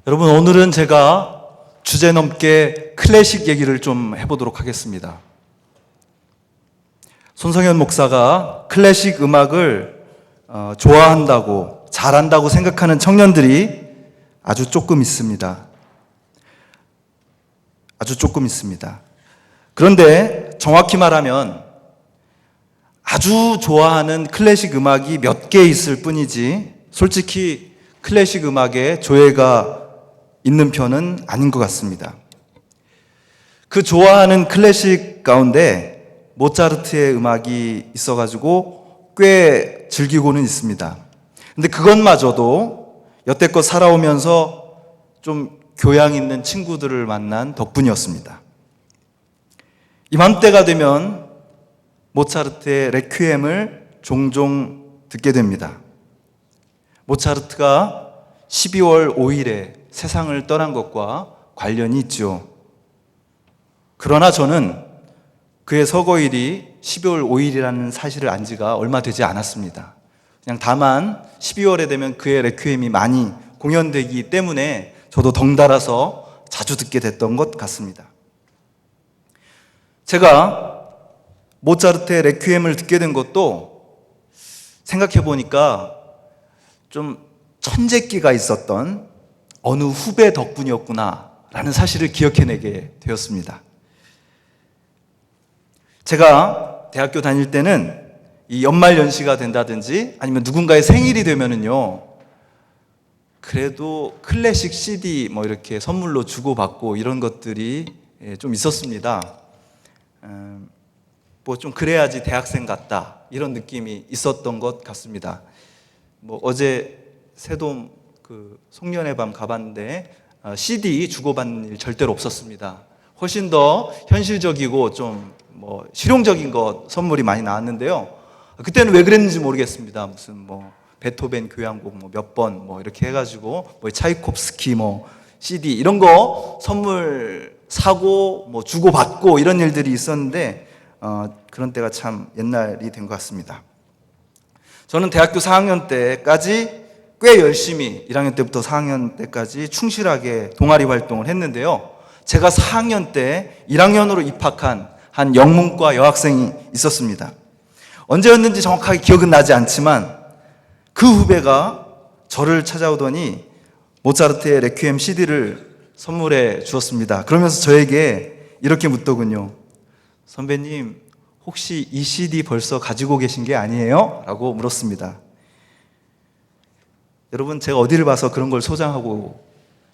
여러분, 오늘은 제가 주제넘게 클래식 얘기를 좀 해보도록 하겠습니다. 손성현 목사가 클래식 음악을 좋아한다고, 잘한다고 생각하는 청년들이 아주 조금 있습니다. 아주 조금 있습니다. 그런데 정확히 말하면 아주 좋아하는 클래식 음악이 몇 개 있을 뿐이지, 솔직히 클래식 음악에 조예가 있는 편은 아닌 것 같습니다. 그 좋아하는 클래식 가운데 모차르트의 음악이 있어가지고 꽤 즐기고는 있습니다. 근데 그것마저도 여태껏 살아오면서 좀 교양 있는 친구들을 만난 덕분이었습니다. 이맘때가 되면 모차르트의 레퀴엠을 종종 듣게 됩니다. 모차르트가 12월 5일에 세상을 떠난 것과 관련이 있죠. 그러나 저는 그의 서거일이 12월 5일이라는 사실을 안 지가 얼마 되지 않았습니다. 그냥 다만 12월에 되면 그의 레퀴엠이 많이 공연되기 때문에 저도 덩달아서 자주 듣게 됐던 것 같습니다. 제가 모차르트의 레퀴엠을 듣게 된 것도 생각해 보니까 좀 천재기가 있었던 어느 후배 덕분이었구나 라는 사실을 기억해내게 되었습니다. 제가 대학교 다닐 때는 이 연말연시가 된다든지 아니면 누군가의 생일이 되면은요, 그래도 클래식 CD 뭐 이렇게 선물로 주고받고 이런 것들이 좀 있었습니다. 뭐 좀 그래야지 대학생 같다 이런 느낌이 있었던 것 같습니다. 뭐 어제 새돔 그 송년회 밤 가봤는데 CD 주고받는 일 절대로 없었습니다. 훨씬 더 현실적이고 좀 뭐 실용적인 것 선물이 많이 나왔는데요. 그때는 왜 그랬는지 모르겠습니다. 무슨 뭐 베토벤 교향곡 뭐 몇 번 뭐 이렇게 해가지고 뭐 차이콥스키 뭐 CD 이런 거 선물 사고 뭐 주고받고 이런 일들이 있었는데 그런 때가 참 옛날이 된 것 같습니다. 저는 대학교 4학년 때까지 꽤 열심히 1학년 때부터 4학년 때까지 충실하게 동아리 활동을 했는데요. 제가 4학년 때 1학년으로 입학한 한 영문과 여학생이 있었습니다. 언제였는지 정확하게 기억은 나지 않지만 그 후배가 저를 찾아오더니 모차르트의 레퀴엠 CD를 선물해 주었습니다. 그러면서 저에게 이렇게 묻더군요. 선배님, 혹시 이 CD 벌써 가지고 계신 게 아니에요? 라고 물었습니다. 여러분, 제가 어디를 봐서 그런 걸 소장하고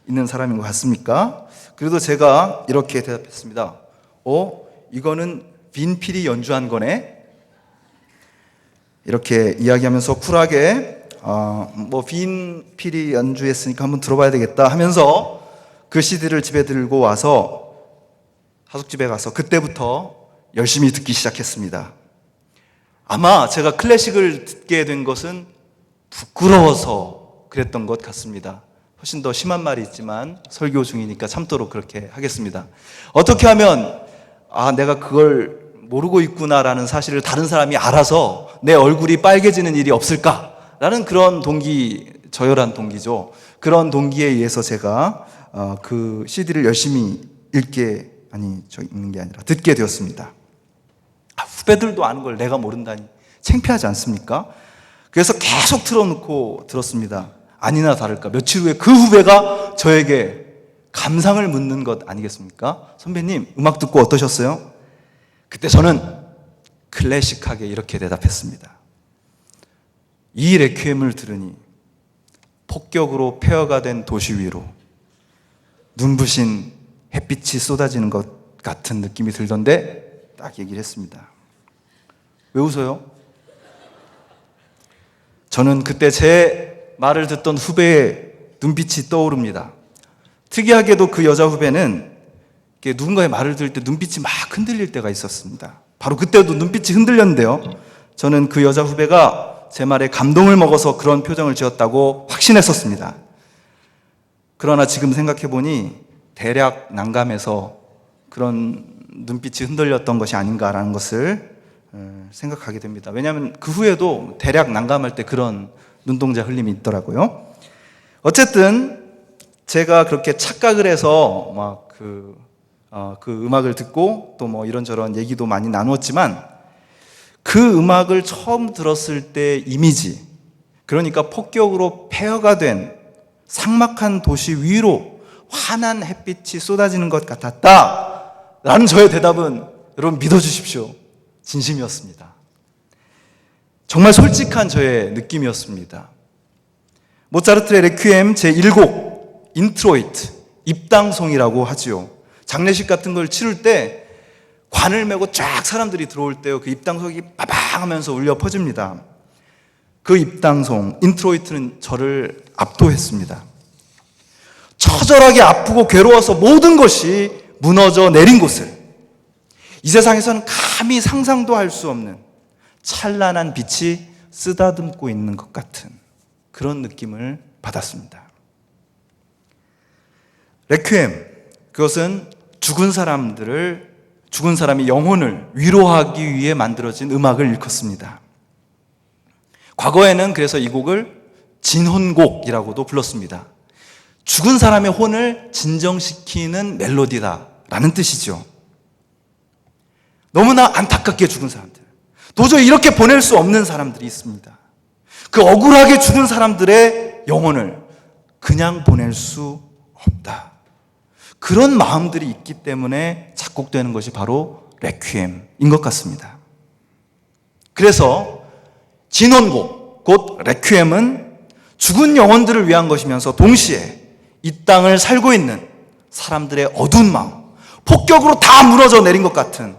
있는 사람인 것 같습니까? 그래도 제가 이렇게 대답했습니다. 이거는 빈필이 연주한 거네? 이렇게 이야기하면서 쿨하게 뭐 빈필이 연주했으니까 한번 들어봐야 되겠다 하면서 그 CD를 집에 들고 와서 하숙집에 가서 그때부터 열심히 듣기 시작했습니다. 아마 제가 클래식을 듣게 된 것은 부끄러워서 그랬던 것 같습니다. 훨씬 더 심한 말이 있지만 설교 중이니까 참도록 그렇게 하겠습니다. 어떻게 하면 내가 그걸 모르고 있구나라는 사실을 다른 사람이 알아서 내 얼굴이 빨개지는 일이 없을까라는 그런 동기, 저열한 동기죠. 그런 동기에 의해서 제가 그 CD를 열심히 읽는 게 아니라 듣게 되었습니다. 후배들도 아는 걸 내가 모른다니 창피하지 않습니까? 그래서 계속 틀어놓고 들었습니다. 아니나 다를까 며칠 후에 그 후배가 저에게 감상을 묻는 것 아니겠습니까? 선배님, 음악 듣고 어떠셨어요? 그때 저는 클래식하게 이렇게 대답했습니다. 이 레퀴엠을 들으니 폭격으로 폐허가 된 도시 위로 눈부신 햇빛이 쏟아지는 것 같은 느낌이 들던데 딱 얘기를 했습니다. 왜 웃어요? 저는 그때 제 말을 듣던 후배의 눈빛이 떠오릅니다. 특이하게도 그 여자 후배는 누군가의 말을 들을 때 눈빛이 막 흔들릴 때가 있었습니다. 바로 그때도 눈빛이 흔들렸는데요. 저는 그 여자 후배가 제 말에 감동을 먹어서 그런 표정을 지었다고 확신했었습니다. 그러나 지금 생각해보니 대략 난감해서 그런 눈빛이 흔들렸던 것이 아닌가라는 것을 생각하게 됩니다. 왜냐하면 그 후에도 대략 난감할 때 그런 눈동자 흘림이 있더라고요. 어쨌든 제가 그렇게 착각을 해서 막 그 음악을 듣고 또 뭐 이런저런 얘기도 많이 나누었지만, 그 음악을 처음 들었을 때 이미지, 그러니까 폭격으로 폐허가 된 삭막한 도시 위로 환한 햇빛이 쏟아지는 것 같았다 라는 저의 대답은 여러분 믿어주십시오, 진심이었습니다. 정말 솔직한 저의 느낌이었습니다. 모차르트의 레퀴엠 제1곡 인트로이트, 입당송이라고 하지요. 장례식 같은 걸 치를 때 관을 메고 쫙 사람들이 들어올 때요, 그 입당송이 빠방 하면서 울려 퍼집니다. 그 입당송 인트로이트는 저를 압도했습니다. 처절하게 아프고 괴로워서 모든 것이 무너져 내린 곳을, 이 세상에서는 감히 상상도 할 수 없는 찬란한 빛이 쓰다듬고 있는 것 같은 그런 느낌을 받았습니다. 레퀴엠, 그것은 죽은 사람의 영혼을 위로하기 위해 만들어진 음악을 일컫습니다. 과거에는 그래서 이 곡을 진혼곡이라고도 불렀습니다. 죽은 사람의 혼을 진정시키는 멜로디다라는 뜻이죠. 너무나 안타깝게 죽은 사람들, 도저히 이렇게 보낼 수 없는 사람들이 있습니다. 그 억울하게 죽은 사람들의 영혼을 그냥 보낼 수 없다. 그런 마음들이 있기 때문에 작곡되는 것이 바로 레퀴엠인 것 같습니다. 그래서 진혼곡, 곧 레퀴엠은 죽은 영혼들을 위한 것이면서 동시에 이 땅을 살고 있는 사람들의 어두운 마음, 폭격으로 다 무너져 내린 것 같은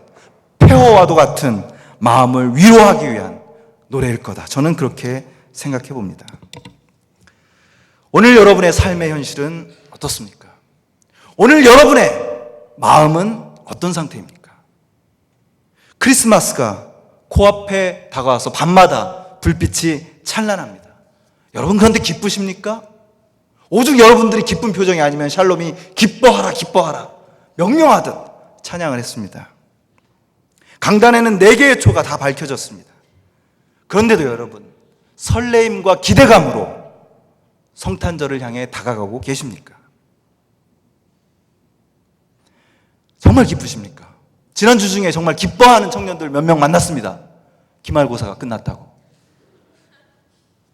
폐허와도 같은 마음을 위로하기 위한 노래일 거다. 저는 그렇게 생각해 봅니다. 오늘 여러분의 삶의 현실은 어떻습니까? 오늘 여러분의 마음은 어떤 상태입니까? 크리스마스가 코앞에 다가와서 밤마다 불빛이 찬란합니다. 여러분 그런데 기쁘십니까? 오죽 여러분들이 기쁜 표정이 아니면 샬롬이 기뻐하라 기뻐하라 명령하듯 찬양을 했습니다. 강단에는 4개의 초가 다 밝혀졌습니다. 그런데도 여러분 설레임과 기대감으로 성탄절을 향해 다가가고 계십니까? 정말 기쁘십니까? 지난주 중에 정말 기뻐하는 청년들 몇 명 만났습니다. 기말고사가 끝났다고.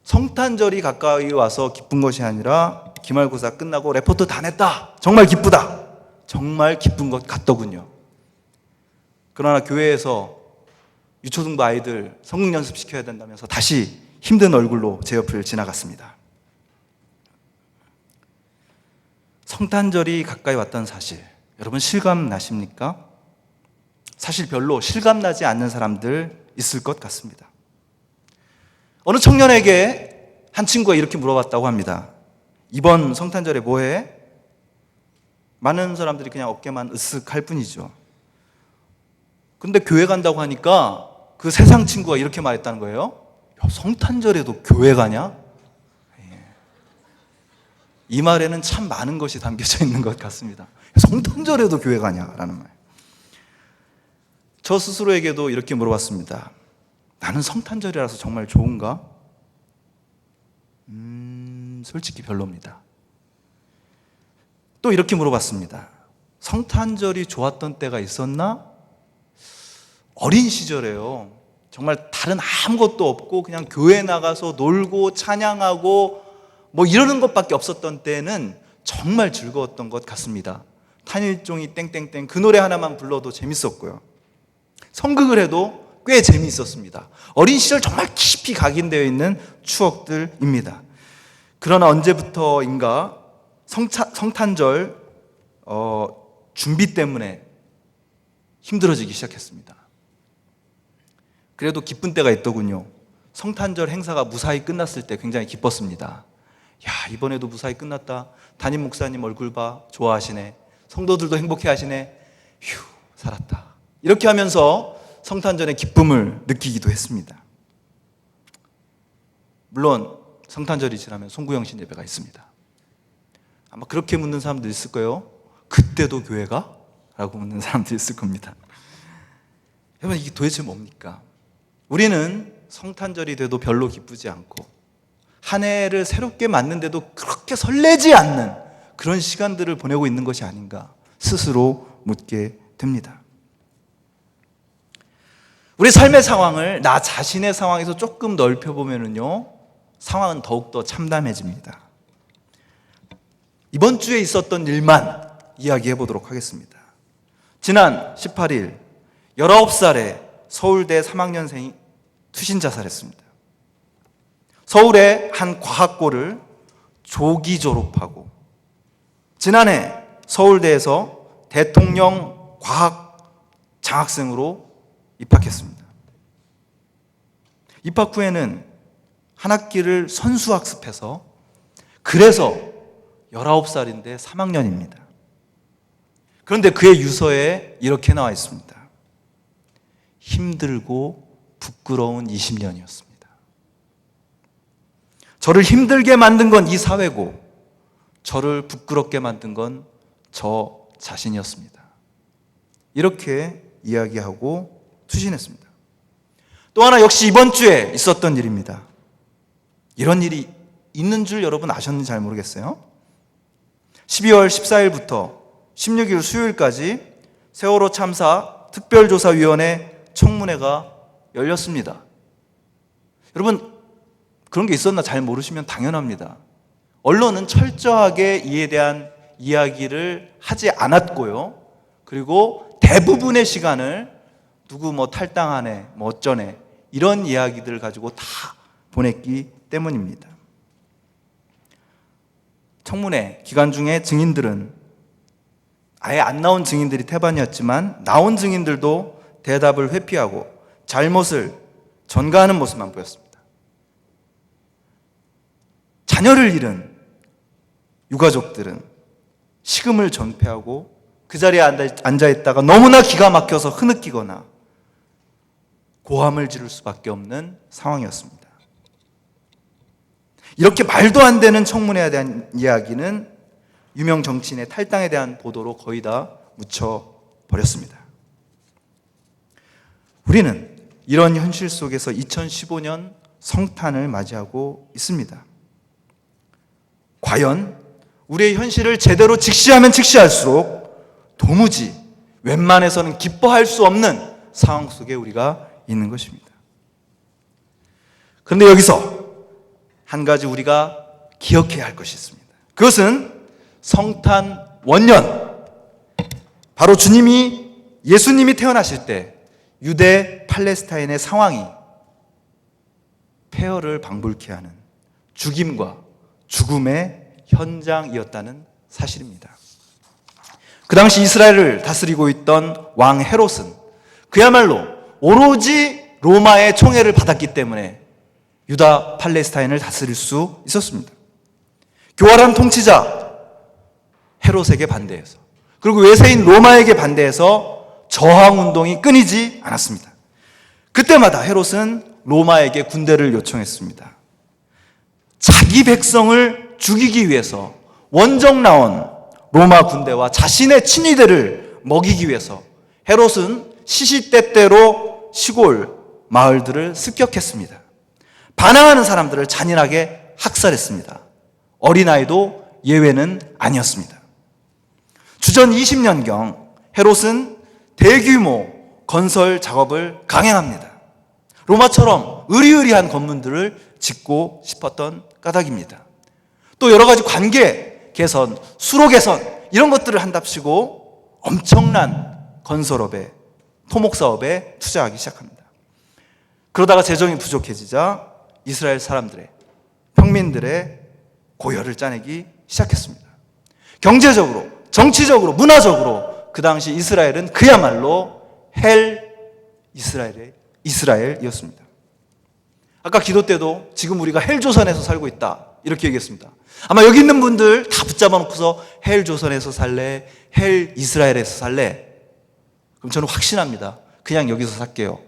성탄절이 가까이 와서 기쁜 것이 아니라 기말고사 끝나고 레포트 다 냈다, 정말 기쁘다, 정말 기쁜 것 같더군요. 그러나 교회에서 유초등부 아이들 성경 연습시켜야 된다면서 다시 힘든 얼굴로 제 옆을 지나갔습니다. 성탄절이 가까이 왔다는 사실, 여러분 실감 나십니까? 사실 별로 실감 나지 않는 사람들 있을 것 같습니다. 어느 청년에게 한 친구가 이렇게 물어봤다고 합니다. 이번 성탄절에 뭐해? 많은 사람들이 그냥 어깨만 으쓱할 뿐이죠. 근데 교회 간다고 하니까 그 세상 친구가 이렇게 말했다는 거예요. 야, 성탄절에도 교회 가냐? 이 말에는 참 많은 것이 담겨져 있는 것 같습니다. 성탄절에도 교회 가냐라는 말. 저 스스로에게도 이렇게 물어봤습니다. 나는 성탄절이라서 정말 좋은가? 솔직히 별로입니다. 또 이렇게 물어봤습니다. 성탄절이 좋았던 때가 있었나? 어린 시절에요. 정말 다른 아무것도 없고 그냥 교회 나가서 놀고 찬양하고 뭐 이러는 것밖에 없었던 때는 정말 즐거웠던 것 같습니다. 탄일종이 땡땡땡 그 노래 하나만 불러도 재밌었고요. 성극을 해도 꽤 재미있었습니다. 어린 시절 정말 깊이 각인되어 있는 추억들입니다. 그러나 언제부터인가 성탄절 준비 때문에 힘들어지기 시작했습니다. 그래도 기쁜 때가 있더군요. 성탄절 행사가 무사히 끝났을 때 굉장히 기뻤습니다. 야, 이번에도 무사히 끝났다. 담임 목사님 얼굴 봐, 좋아하시네. 성도들도 행복해 하시네. 휴, 살았다. 이렇게 하면서 성탄절의 기쁨을 느끼기도 했습니다. 물론 성탄절이 지나면 송구영신 예배가 있습니다. 아마 그렇게 묻는 사람도 있을 거예요. 그때도 교회가? 라고 묻는 사람도 있을 겁니다. 여러분 이게 도대체 뭡니까? 우리는 성탄절이 돼도 별로 기쁘지 않고 한 해를 새롭게 맞는데도 그렇게 설레지 않는 그런 시간들을 보내고 있는 것이 아닌가 스스로 묻게 됩니다. 우리 삶의 상황을 나 자신의 상황에서 조금 넓혀보면요, 상황은 더욱더 참담해집니다. 이번 주에 있었던 일만 이야기해 보도록 하겠습니다. 지난 18일 19살의 서울대 3학년생이 투신 자살했습니다. 서울의 한 과학고를 조기 졸업하고 지난해 서울대에서 대통령 과학 장학생으로 입학했습니다. 입학 후에는 한 학기를 선수학습해서, 그래서 19살인데 3학년입니다. 그런데 그의 유서에 이렇게 나와 있습니다. 힘들고 부끄러운 20년이었습니다. 저를 힘들게 만든 건 이 사회고, 저를 부끄럽게 만든 건 저 자신이었습니다. 이렇게 이야기하고 투신했습니다. 또 하나 역시 이번 주에 있었던 일입니다. 이런 일이 있는 줄 여러분 아셨는지 잘 모르겠어요. 12월 14일부터 16일 수요일까지 세월호 참사 특별조사위원회 청문회가 열렸습니다. 여러분, 그런 게 있었나 잘 모르시면 당연합니다. 언론은 철저하게 이에 대한 이야기를 하지 않았고요. 그리고 대부분의 시간을 누구 뭐 탈당하네, 뭐 어쩌네, 이런 이야기들을 가지고 다 보냈기 때문입니다. 청문회 기간 중에 증인들은, 아예 안 나온 증인들이 태반이었지만 나온 증인들도 대답을 회피하고 잘못을 전가하는 모습만 보였습니다. 자녀를 잃은 유가족들은 식음을 전폐하고 그 자리에 앉아있다가 너무나 기가 막혀서 흐느끼거나 고함을 지를 수밖에 없는 상황이었습니다. 이렇게 말도 안 되는 청문회에 대한 이야기는 유명 정치인의 탈당에 대한 보도로 거의 다 묻혀버렸습니다. 우리는 이런 현실 속에서 2015년 성탄을 맞이하고 있습니다. 과연 우리의 현실을 제대로 직시하면 직시할수록 도무지 웬만해서는 기뻐할 수 없는 상황 속에 우리가 있는 것입니다. 그런데 여기서 한 가지 우리가 기억해야 할 것이 있습니다. 그것은 성탄 원년, 바로 예수님이 태어나실 때 유대 팔레스타인의 상황이 폐허를 방불케 하는 죽임과 죽음의 현장이었다는 사실입니다. 그 당시 이스라엘을 다스리고 있던 왕 헤롯은 그야말로 오로지 로마의 총애를 받았기 때문에 유다 팔레스타인을 다스릴 수 있었습니다. 교활한 통치자 헤롯에게 반대해서, 그리고 외세인 로마에게 반대해서 저항운동이 끊이지 않았습니다. 그때마다 헤롯은 로마에게 군대를 요청했습니다. 자기 백성을 죽이기 위해서 원정 나온 로마 군대와 자신의 친위대를 먹이기 위해서 헤롯은 시시때때로 시골 마을들을 습격했습니다. 반항하는 사람들을 잔인하게 학살했습니다. 어린아이도 예외는 아니었습니다. 주전 20년경 헤롯은 대규모 건설 작업을 강행합니다. 로마처럼 으리으리한 건물들을 짓고 싶었던 까닭입니다. 또 여러 가지 관계 개선, 수로 개선, 이런 것들을 한답시고 엄청난 건설업에, 토목사업에 투자하기 시작합니다. 그러다가 재정이 부족해지자 이스라엘 사람들의, 평민들의 고열을 짜내기 시작했습니다. 경제적으로, 정치적으로, 문화적으로 그 당시 이스라엘은 그야말로 헬 이스라엘이었습니다. 아까 기도 때도 지금 우리가 헬 조선에서 살고 있다, 이렇게 얘기했습니다. 아마 여기 있는 분들 다 붙잡아 놓고서 헬 조선에서 살래, 헬 이스라엘에서 살래? 그럼 저는 확신합니다. 그냥 여기서 살게요.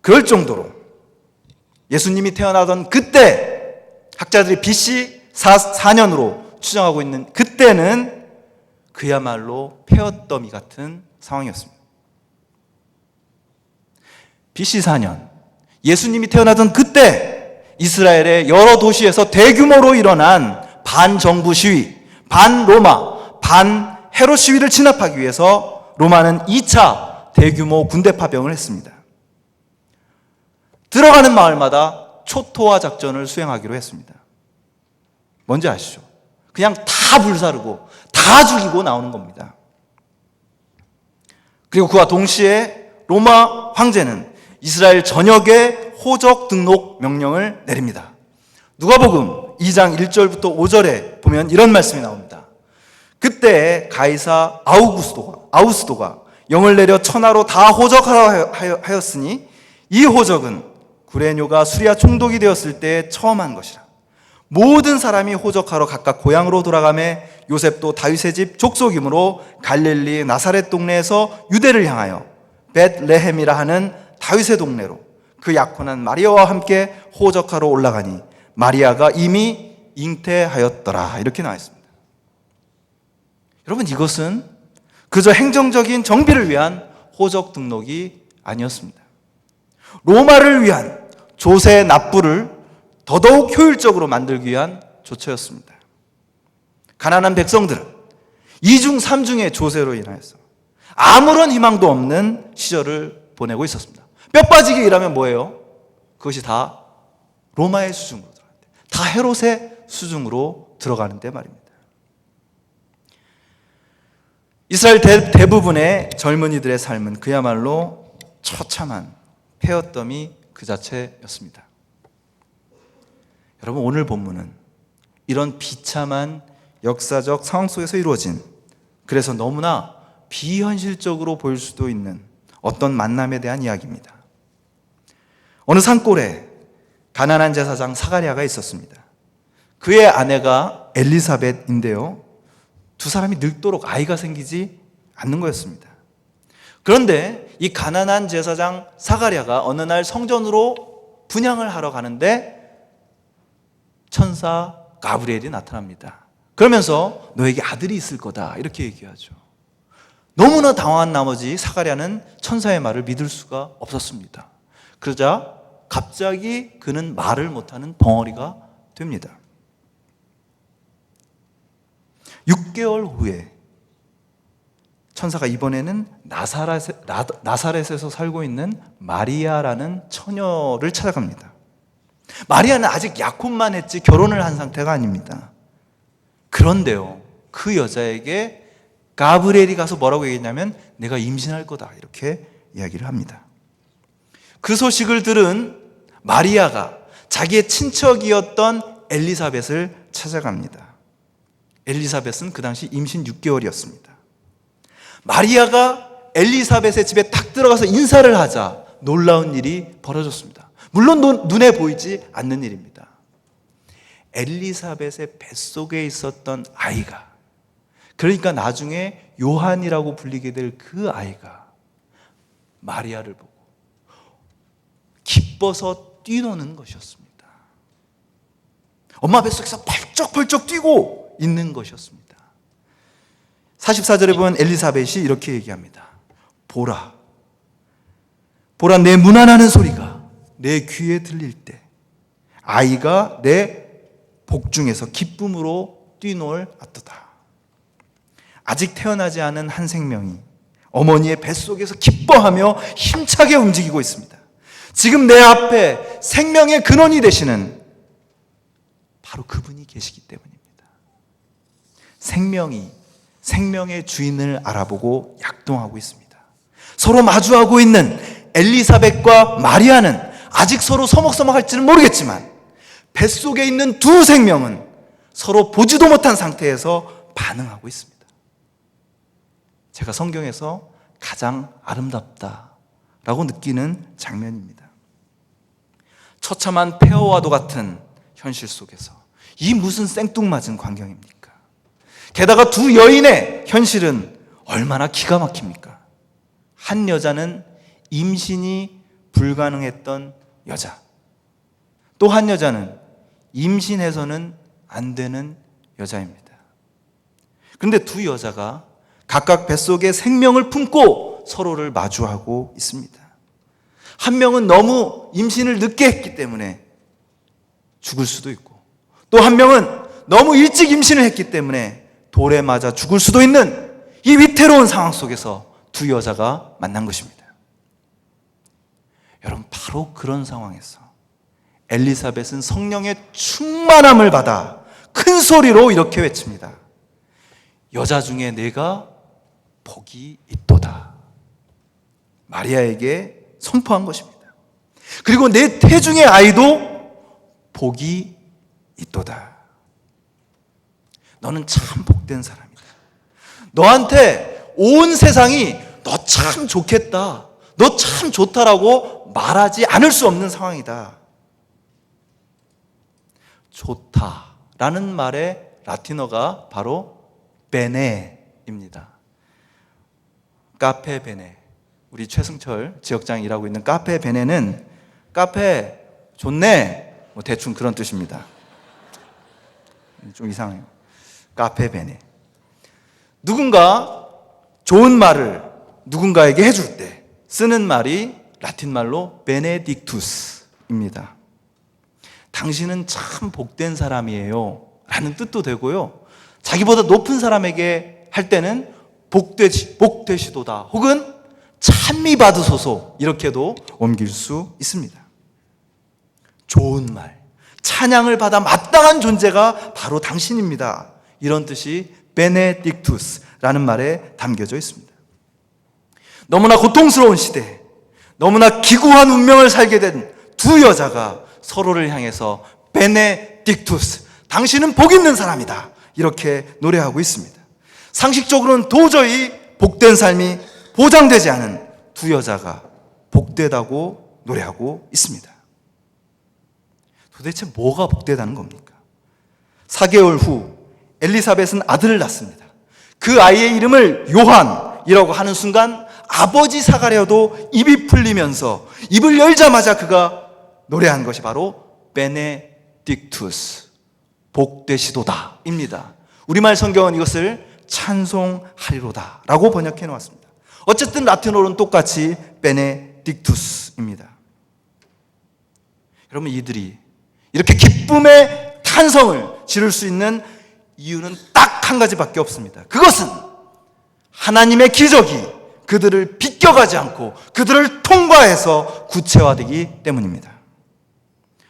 그럴 정도로 예수님이 태어나던 그때, 학자들이 BC 4년으로 추정하고 있는 그때는 그야말로 폐허더미 같은 상황이었습니다. BC 4년, 예수님이 태어나던 그때 이스라엘의 여러 도시에서 대규모로 일어난 반정부 시위, 반로마, 반헤롯 시위를 진압하기 위해서 로마는 2차 대규모 군대 파병을 했습니다. 들어가는 마을마다 초토화 작전을 수행하기로 했습니다. 뭔지 아시죠? 그냥 다 불사르고 다 죽이고 나오는 겁니다. 그리고 그와 동시에 로마 황제는 이스라엘 전역에 호적 등록 명령을 내립니다. 누가복음 2장 1절부터 5절에 보면 이런 말씀이 나옵니다. 그때 가이사 아우구스도가 영을 내려 천하로 다 호적하라 하였으니 이 호적은 구레뇨가 수리아 총독이 되었을 때 처음 한 것이라. 모든 사람이 호적하러 각각 고향으로 돌아가매 요셉도 다윗의 집 족속이므로 갈릴리 나사렛 동네에서 유대를 향하여 벳레헴이라 하는 다윗의 동네로 그 약혼한 마리아와 함께 호적하러 올라가니 마리아가 이미 잉태하였더라. 이렇게 나와 있습니다. 여러분, 이것은 그저 행정적인 정비를 위한 호적 등록이 아니었습니다. 로마를 위한 조세 납부를 더더욱 효율적으로 만들기 위한 조처였습니다. 가난한 백성들은 2중 3중의 조세로 인하여서 아무런 희망도 없는 시절을 보내고 있었습니다. 뼈 빠지게 일하면 뭐예요? 그것이 다 로마의 수중으로 들어가는데, 다 헤롯의 수중으로 들어가는데 말입니다. 이스라엘 대부분의 젊은이들의 삶은 그야말로 처참한 폐허더미 그 자체였습니다. 여러분, 오늘 본문은 이런 비참한 역사적 상황 속에서 이루어진, 그래서 너무나 비현실적으로 보일 수도 있는 어떤 만남에 대한 이야기입니다. 어느 산골에 가난한 제사장 사가랴가 있었습니다. 그의 아내가 엘리사벳인데요, 두 사람이 늙도록 아이가 생기지 않는 거였습니다. 그런데 이 가난한 제사장 사가랴가 어느 날 성전으로 분향을 하러 가는데 천사 가브리엘이 나타납니다. 그러면서 너에게 아들이 있을 거다, 이렇게 얘기하죠. 너무나 당황한 나머지 사가랴는 천사의 말을 믿을 수가 없었습니다. 그러자 갑자기 그는 말을 못하는 벙어리가 됩니다. 6개월 후에 천사가 이번에는 나사렛에서 살고 있는 마리아라는 처녀를 찾아갑니다. 마리아는 아직 약혼만 했지 결혼을 한 상태가 아닙니다. 그런데요, 그 여자에게 가브리엘이 가서 뭐라고 얘기했냐면 내가 임신할 거다, 이렇게 이야기를 합니다. 그 소식을 들은 마리아가 자기의 친척이었던 엘리사벳을 찾아갑니다. 엘리사벳은 그 당시 임신 6개월이었습니다. 마리아가 엘리사벳의 집에 딱 들어가서 인사를 하자 놀라운 일이 벌어졌습니다. 물론 눈에 보이지 않는 일입니다. 엘리사벳의 뱃속에 있었던 아이가, 그러니까 나중에 요한이라고 불리게 될 그 아이가 마리아를 보고 기뻐서 뛰노는 것이었습니다. 엄마 뱃속에서 펄쩍펄쩍 뛰고 있는 것이었습니다. 44절에 보면 엘리사벳이 이렇게 얘기합니다. 보라, 내 문안하는 소리가 내 귀에 들릴 때 아이가 내 복중에서 기쁨으로 뛰놀 아떠다. 아직 태어나지 않은 한 생명이 어머니의 뱃속에서 기뻐하며 힘차게 움직이고 있습니다. 지금 내 앞에 생명의 근원이 되시는 바로 그분이 계시기 때문입니다. 생명이 생명의 주인을 알아보고 약동하고 있습니다. 서로 마주하고 있는 엘리사벳과 마리아는 아직 서로 서먹서먹할지는 모르겠지만 뱃속에 있는 두 생명은 서로 보지도 못한 상태에서 반응하고 있습니다. 제가 성경에서 가장 아름답다라고 느끼는 장면입니다. 처참한 폐허와도 같은 현실 속에서 이 무슨 생뚱맞은 광경입니까? 게다가 두 여인의 현실은 얼마나 기가 막힙니까? 한 여자는 임신이 불가능했던 여자, 또 한 여자는 임신해서는 안 되는 여자입니다. 그런데 두 여자가 각각 뱃속에 생명을 품고 서로를 마주하고 있습니다. 한 명은 너무 임신을 늦게 했기 때문에 죽을 수도 있고, 또 한 명은 너무 일찍 임신을 했기 때문에 돌에 맞아 죽을 수도 있는 이 위태로운 상황 속에서 두 여자가 만난 것입니다. 여러분, 바로 그런 상황에서 엘리사벳은 성령의 충만함을 받아 큰 소리로 이렇게 외칩니다. 여자 중에 내가 복이 있도다. 마리아에게 선포한 것입니다. 그리고 내 태중의 아이도 복이 있도다. 너는 참 복된 사람이다. 너한테 온 세상이 너 참 좋겠다, 너 참 좋다라고 말하지 않을 수 없는 상황이다. 좋다라는 말의 라틴어가 바로 베네입니다. 카페 베네. 우리 최승철 지역장이 일하고 있는 카페 베네는 카페 좋네, 뭐 대충 그런 뜻입니다. 좀 이상해요. 카페 베네. 누군가 좋은 말을 누군가에게 해줄 때 쓰는 말이 라틴 말로 베네딕투스입니다. 당신은 참 복된 사람이에요 라는 뜻도 되고요, 자기보다 높은 사람에게 할 때는 복되시도다 혹은 찬미 받으소서 이렇게도 옮길 수 있습니다. 좋은 말, 찬양을 받아 마땅한 존재가 바로 당신입니다. 이런 뜻이 베네딕투스라는 말에 담겨져 있습니다. 너무나 고통스러운 시대, 너무나 기구한 운명을 살게 된 두 여자가 서로를 향해서 베네딕투스, 당신은 복 있는 사람이다, 이렇게 노래하고 있습니다. 상식적으로는 도저히 복된 삶이 보장되지 않은 두 여자가 복되다고 노래하고 있습니다. 도대체 뭐가 복되다는 겁니까? 4개월 후 엘리사벳은 아들을 낳습니다. 그 아이의 이름을 요한이라고 하는 순간 아버지 사가랴도 입이 풀리면서 입을 열자마자 그가 노래한 것이 바로 베네딕투스, 복되시도다 입니다. 우리말 성경은 이것을 찬송하리로다 라고 번역해 놓았습니다. 어쨌든 라틴어로는 똑같이 베네딕투스입니다. 여러분, 이들이 이렇게 기쁨의 탄성을 지를 수 있는 이유는 딱 한 가지밖에 없습니다. 그것은 하나님의 기적이 그들을 비껴가지 않고 그들을 통과해서 구체화되기 때문입니다.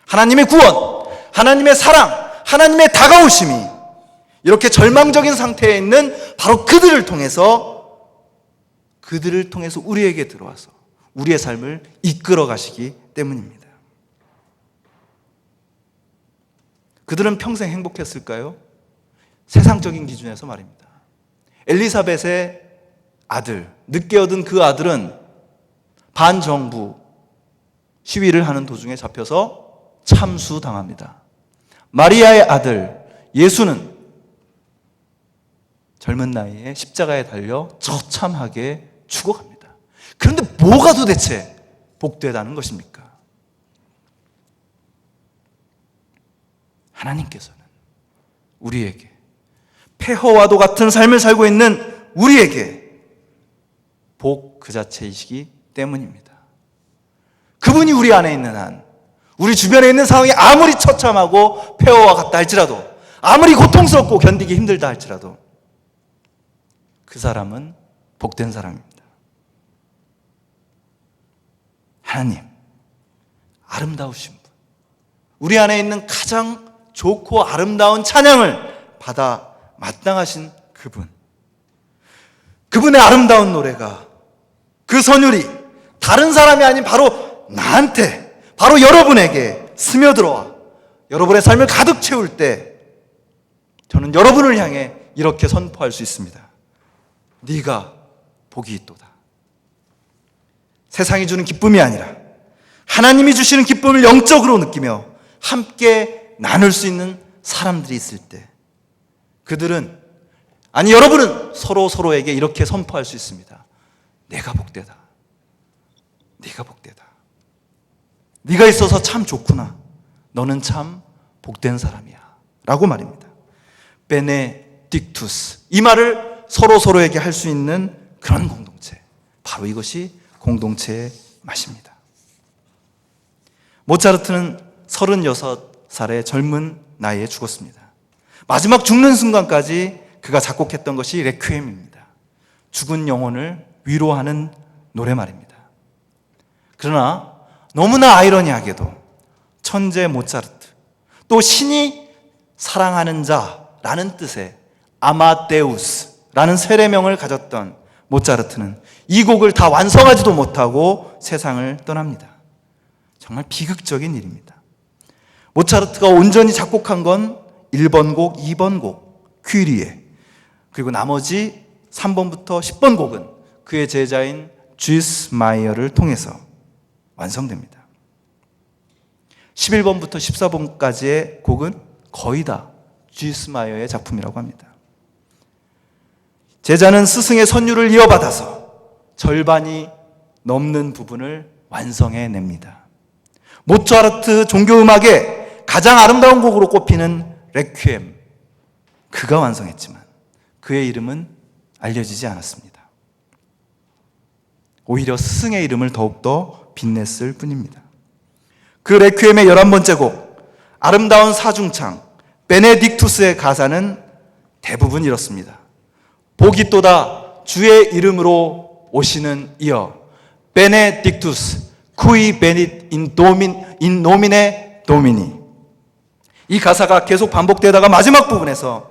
하나님의 구원, 하나님의 사랑, 하나님의 다가오심이 이렇게 절망적인 상태에 있는 바로 그들을 통해서 우리에게 들어와서 우리의 삶을 이끌어 가시기 때문입니다. 그들은 평생 행복했을까요? 세상적인 기준에서 말입니다. 엘리사벳의 아들, 늦게 얻은 그 아들은 반정부 시위를 하는 도중에 잡혀서 참수당합니다. 마리아의 아들 예수는 젊은 나이에 십자가에 달려 처참하게 죽어갑니다. 그런데 뭐가 도대체 복되다는 것입니까? 하나님께서는 우리에게, 폐허와도 같은 삶을 살고 있는 우리에게 복 그 자체이시기 때문입니다. 그분이 우리 안에 있는 한, 우리 주변에 있는 상황이 아무리 처참하고 폐허와 같다 할지라도, 아무리 고통스럽고 견디기 힘들다 할지라도 그 사람은 복된 사람입니다. 하나님, 아름다우신 분, 우리 안에 있는 가장 좋고 아름다운 찬양을 받아 마땅하신 그분의 아름다운 노래가, 그 선율이 다른 사람이 아닌 바로 나한테, 바로 여러분에게 스며들어와 여러분의 삶을 가득 채울 때 저는 여러분을 향해 이렇게 선포할 수 있습니다. 네가 복이 있도다. 세상이 주는 기쁨이 아니라 하나님이 주시는 기쁨을 영적으로 느끼며 함께 나눌 수 있는 사람들이 있을 때 여러분은 서로에게 이렇게 선포할 수 있습니다. 내가 복되다. 네가 복되다. 네가 있어서 참 좋구나. 너는 참 복된 사람이야. 라고 말입니다. 베네딕투스. 이 말을 서로에게 할 수 있는 그런 공동체. 바로 이것이 공동체의 맛입니다. 모차르트는 36살의 젊은 나이에 죽었습니다. 마지막 죽는 순간까지 그가 작곡했던 것이 레퀴엠입니다. 죽은 영혼을 위로하는 노래 말입니다. 그러나 너무나 아이러니하게도 천재 모차르트, 또 신이 사랑하는 자라는 뜻의 아마데우스라는 세례명을 가졌던 모차르트는 이 곡을 다 완성하지도 못하고 세상을 떠납니다. 정말 비극적인 일입니다. 모차르트가 온전히 작곡한 건 1번 곡, 2번 곡, 퀴리에, 그리고 나머지 3번부터 10번 곡은 그의 제자인 주이스 마이어를 통해서 완성됩니다. 11번부터 14번까지의 곡은 거의 다 주이스 마이어의 작품이라고 합니다. 제자는 스승의 선율을 이어받아서 절반이 넘는 부분을 완성해냅니다. 모차르트 종교음악의 가장 아름다운 곡으로 꼽히는 레퀴엠, 그가 완성했지만 그의 이름은 알려지지 않았습니다. 오히려 스승의 이름을 더욱더 빛냈을 뿐입니다. 그 레퀴엠의 11번째 곡, 아름다운 사중창 베네딕투스의 가사는 대부분 이렇습니다. 복이 또다 주의 이름으로 오시는 이여 베네딕투스 쿠이 베닛 인 노미네 도미니. 이 가사가 계속 반복되다가 마지막 부분에서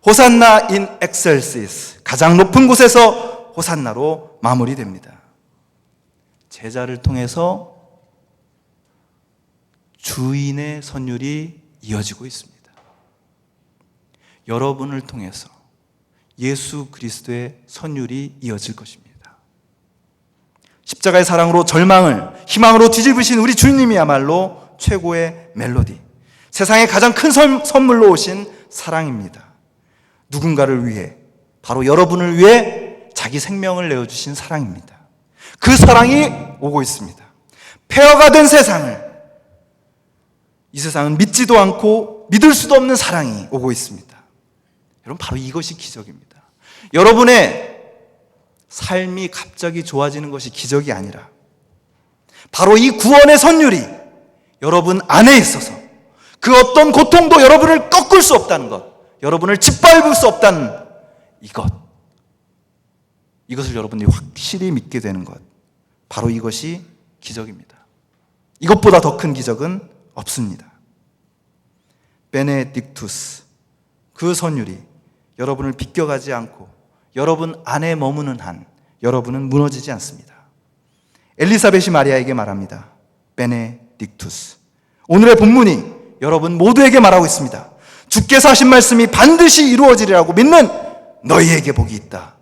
호산나 인 엑셀시스, 가장 높은 곳에서 호산나로 마무리됩니다. 제자를 통해서 주인의 선율이 이어지고 있습니다. 여러분을 통해서 예수 그리스도의 선율이 이어질 것입니다. 십자가의 사랑으로 절망을 희망으로 뒤집으신 우리 주님이야말로 최고의 멜로디, 세상에 가장 큰 선물로 오신 사랑입니다. 누군가를 위해, 바로 여러분을 위해 자기 생명을 내어주신 사랑입니다. 그 사랑이 오고 있습니다. 폐허가 된 세상을, 이 세상은 믿지도 않고 믿을 수도 없는 사랑이 오고 있습니다. 여러분, 바로 이것이 기적입니다. 여러분의 삶이 갑자기 좋아지는 것이 기적이 아니라 바로 이 구원의 선율이 여러분 안에 있어서 그 어떤 고통도 여러분을 꺾을 수 없다는 것, 여러분을 짓밟을 수 없다는 이것을 여러분들이 확실히 믿게 되는 것, 바로 이것이 기적입니다. 이것보다 더 큰 기적은 없습니다. 베네딕투스, 그 선율이 여러분을 비껴가지 않고 여러분 안에 머무는 한 여러분은 무너지지 않습니다. 엘리사벳이 마리아에게 말합니다. 베네딕투스. 오늘의 본문이 여러분 모두에게 말하고 있습니다. 주께서 하신 말씀이 반드시 이루어지리라고 믿는 너희에게 복이 있다.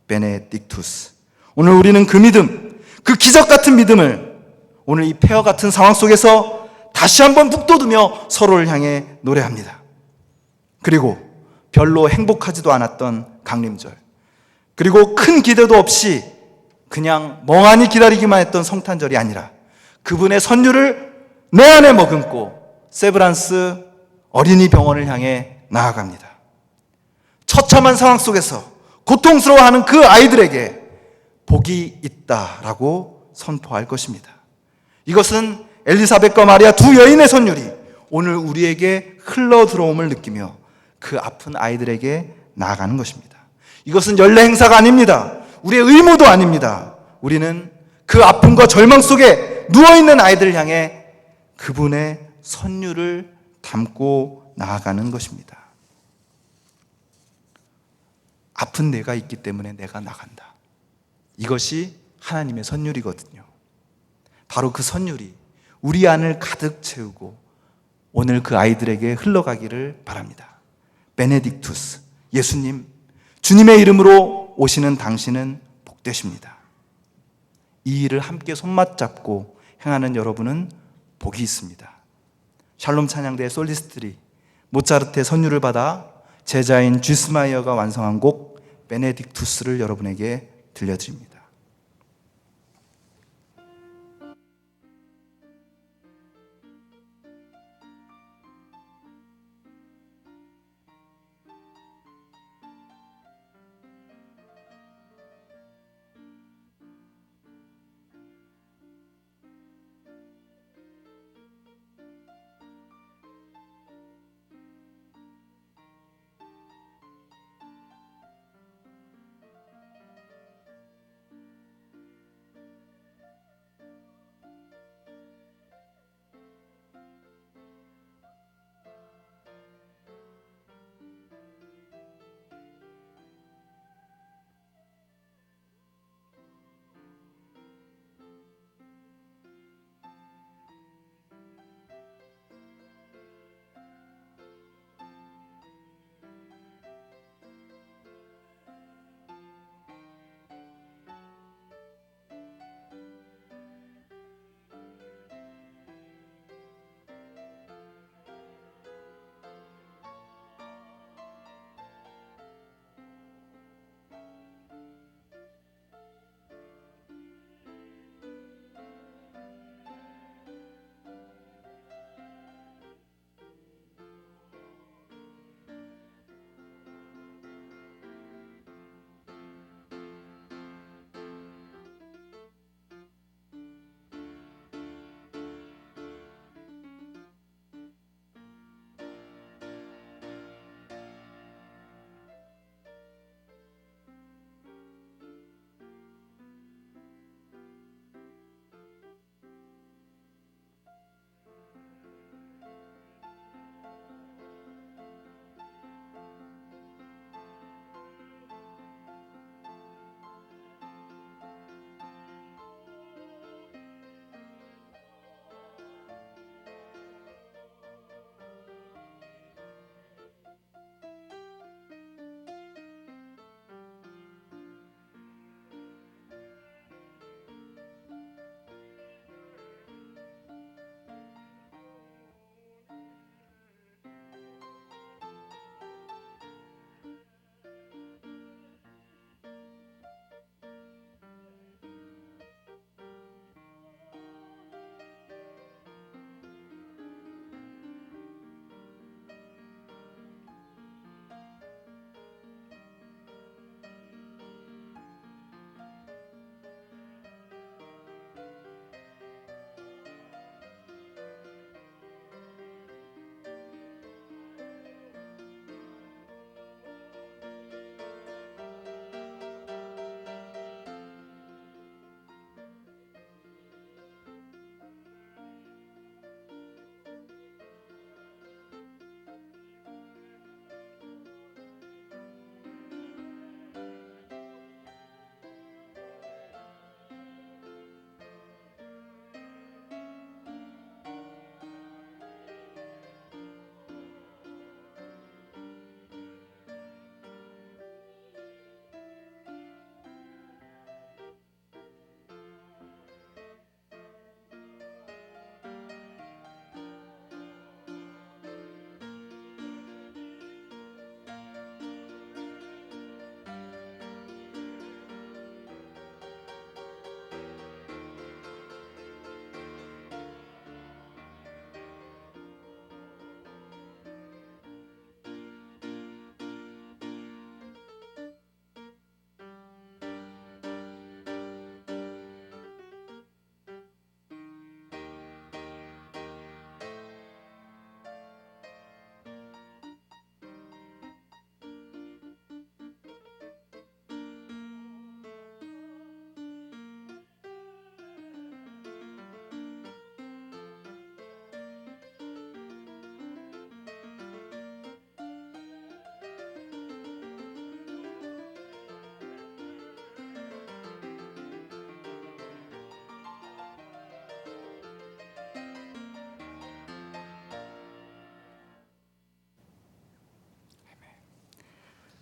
베네딕투스. 오늘 우리는 그 믿음, 그 기적 같은 믿음을 오늘 이 폐허 같은 상황 속에서 다시 한번 북돋우며 서로를 향해 노래합니다. 그리고 별로 행복하지도 않았던 강림절, 그리고 큰 기대도 없이 그냥 멍하니 기다리기만 했던 성탄절이 아니라 그분의 선율을 내 안에 머금고 세브란스 어린이 병원을 향해 나아갑니다. 처참한 상황 속에서 고통스러워하는 그 아이들에게 복이 있다라고 선포할 것입니다. 이것은 엘리사벳과 마리아 두 여인의 선율이 오늘 우리에게 흘러 들어옴을 느끼며 그 아픈 아이들에게 나아가는 것입니다. 이것은 연례 행사가 아닙니다. 우리의 의무도 아닙니다. 우리는 그 아픔과 절망 속에 누워있는 아이들을 향해 그분의 선율을 담고 나아가는 것입니다. 아픈 내가 있기 때문에 내가 나간다. 이것이 하나님의 선율이거든요. 바로 그 선율이 우리 안을 가득 채우고 오늘 그 아이들에게 흘러가기를 바랍니다. 베네딕투스, 예수님, 주님의 이름으로 오시는 당신은 복되십니다. 이 일을 함께 손맞잡고 행하는 여러분은 복이 있습니다. 샬롬 찬양대의 솔리스트들이 모차르트의 선율을 받아 제자인 주스마이어가 완성한 곡 베네딕투스를 여러분에게 들려드립니다.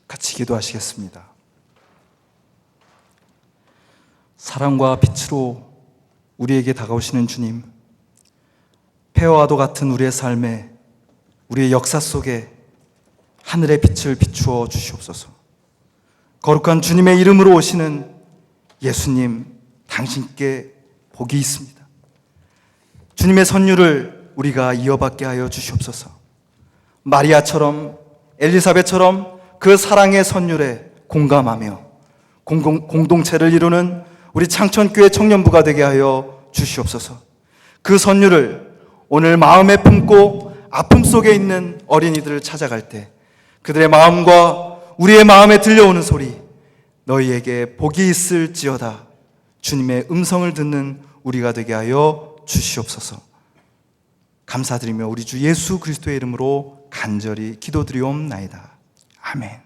같이 기도하시겠습니다. 사랑과 빛으로 우리에게 다가오시는 주님, 폐허와도 같은 우리의 삶에, 우리의 역사 속에 하늘의 빛을 비추어 주시옵소서. 거룩한 주님의 이름으로 오시는 예수님, 당신께 복이 있습니다. 주님의 선율을 우리가 이어받게 하여 주시옵소서. 마리아처럼, 엘리사벳처럼 그 사랑의 선율에 공감하며 공동체를 이루는 우리 창천교회 청년부가 되게 하여 주시옵소서. 그 선율을 오늘 마음에 품고 아픔 속에 있는 어린이들을 찾아갈 때 그들의 마음과 우리의 마음에 들려오는 소리, 너희에게 복이 있을지어다, 주님의 음성을 듣는 우리가 되게 하여 주시옵소서. 감사드리며 우리 주 예수 그리스도의 이름으로 간절히 기도드리옵나이다. 아멘.